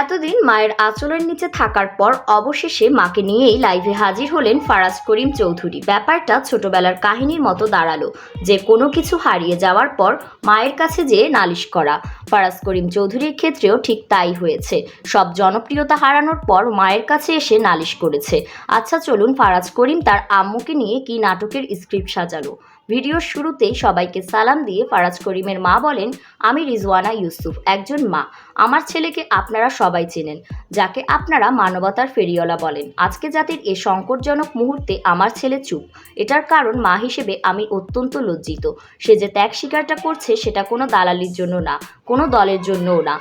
এতদিন মায়ের আঁচলের নিচে থাকার পর অবশেষে মাকে নিয়েই লাইভে হাজির হলেন ফারাজ করিম চৌধুরী। ব্যাপারটা ছোটবেলার কাহিনীর মতো দাঁড়ালো, যে কোনো কিছু হারিয়ে যাওয়ার পর মায়ের কাছে যেয়ে নালিশ করা। ফারাজ করিম চৌধুরীর ক্ষেত্রেও ঠিক তাই হয়েছে। সব জনপ্রিয়তা হারানোর পর মায়ের কাছে এসে নালিশ করেছে। আচ্ছা চলুন ফারাজ করিম তার আম্মুকে নিয়ে কি নাটকের স্ক্রিপ্ট সাজালো। ভিডিওর শুরুতেই সবাইকে সালাম দিয়ে ফারাজ করিমের মা বলেন, আমি রিজওয়ানা ইউসুফ, একজন মা। আমার ছেলেকে আপনারা সবাই চেনেন, যাকে আপনারা মানবতার ফেরিওয়ালা বলেন। আজকে জাতির এ সংকটজনক মুহূর্তে আমার ছেলে চুপ। এটার কারণ মা হিসেবে আমি অত্যন্ত লজ্জিত। সে যে ত্যাগ স্বীকারটা করছে সেটা কোনো দালালির জন্য না, কোনো দলের জন্যও না।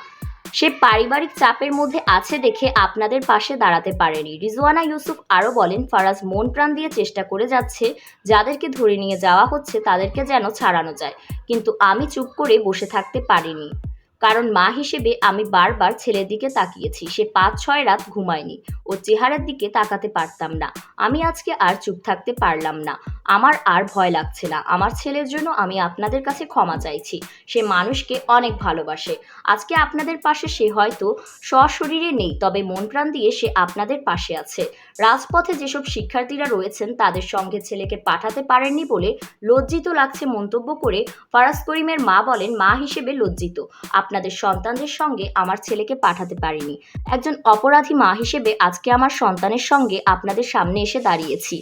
সে পারিবারিক চাপের মধ্যে আছে দেখে আপনাদের পাশে দাঁড়াতে পারেনি। রিজওয়ানা ইউসুফ আরও বলেন, ফারাজ মন প্রাণ দিয়ে চেষ্টা করে যাচ্ছে, যাদেরকে ধরে নিয়ে যাওয়া হচ্ছে তাদেরকে যেন ছাড়ানো যায়। কিন্তু আমি চুপ করে বসে থাকতে পারিনি, কারণ মা হিসেবে আমি বারবার ছেলের দিকে তাকিয়েছি। সে ৫-৬ রাত ঘুমায়নি। ওর চেহারার দিকে তাকাতে পারতাম না। আমি আজকে আর চুপ থাকতে পারলাম না। আমার আর ভয় লাগছে না। আমার ছেলের জন্য আমি আপনাদের কাছে ক্ষমা চাইছি। সে মানুষকে অনেক ভালোবাসে। আজকে আপনাদের পাশে সে হয়তো সশরীরে নেই, তবে মন প্রাণ দিয়ে সে আপনাদের পাশে আছে। রাজপথে যেসব শিক্ষার্থীরা রয়েছেন তাদের সঙ্গে ছেলেকে পাঠাতে পারেননি বলে লজ্জিত লাগছে মন্তব্য করে ফারাজ করিমের মা বলেন, মা হিসেবে লজ্জিত। আপনাদের সন্তানদের সঙ্গে আমার ছেলেকে পাঠাতে পারিনি। একজন অপরাধী মা হিসেবে আজকে আমার সন্তানের সঙ্গে আপনাদের সামনে এসে দাঁড়িয়েছি।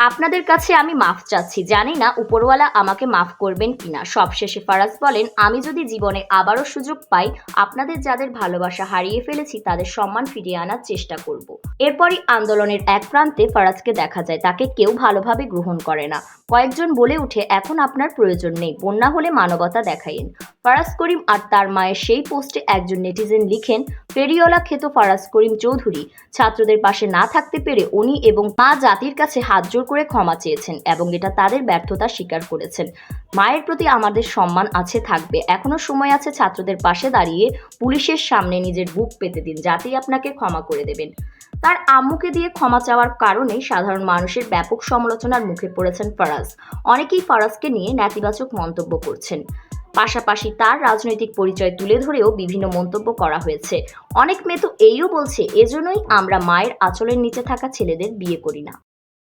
আপনাদের কাছে আমি মাফ চাচ্ছি। জানি না উপরওয়ালা আমাকে মাফ করবেন কিনা। সবশেষে ফারাজ বলেন, আমি যদি জীবনে আবারও সুযোগ পাই, আপনাদের যাদের ভালোবাসা হারিয়ে ফেলেছি তাদের সম্মান ফিরিয়ে আনার চেষ্টা করব। এরপরই আন্দোলনের এক প্রান্তে ফারাজকে দেখা যায়। তাকে কেউ ভালোভাবে গ্রহণ করে না। কয়েকজন বলে উঠে, এখন আপনার প্রয়োজন নেই, বন্যা হলে মানবতা দেখাইন। ফারাজ করিম আর তার মায়ের সেই পোস্টে একজন নেটিজেন লিখেন, ফেরিওয়ালা খ্যাত ফারাজ করিম চৌধুরী ছাত্রদের পাশে না থাকতে পেরে উনি এবং মা জাতির কাছে হাত জোর করে ক্ষমা চেয়েছেন এবং এটা তাদের ব্যর্থতা স্বীকার করেছেন। মায়ের প্রতি আমাদের সম্মান আছে, থাকবে। এখনো সময় আছে। ছাত্রদের পাশে দাঁড়িয়ে পুলিশের সামনে নিজের বুক পেতে দিন, যাতেই আপনাকে ক্ষমা করে দেবেন। তার আম্মুকে দিয়ে ক্ষমা চাওয়ার কারণেই সাধারণ মানুষের ব্যাপক সমালোচনার মুখে পড়েছেন ফারাজ। অনেকেই ফারাজকে নিয়ে নেতিবাচক মন্তব্য করছেন। পাশাপাশি তার রাজনৈতিক পরিচয় তুলে ধরেও বিভিন্ন মন্তব্য করা হয়েছে। অনেক মেয়ে তো এইও বলছে, এজন্যই আমরা মায়ের আঁচলের নিচে থাকা ছেলেদের বিয়ে করি না।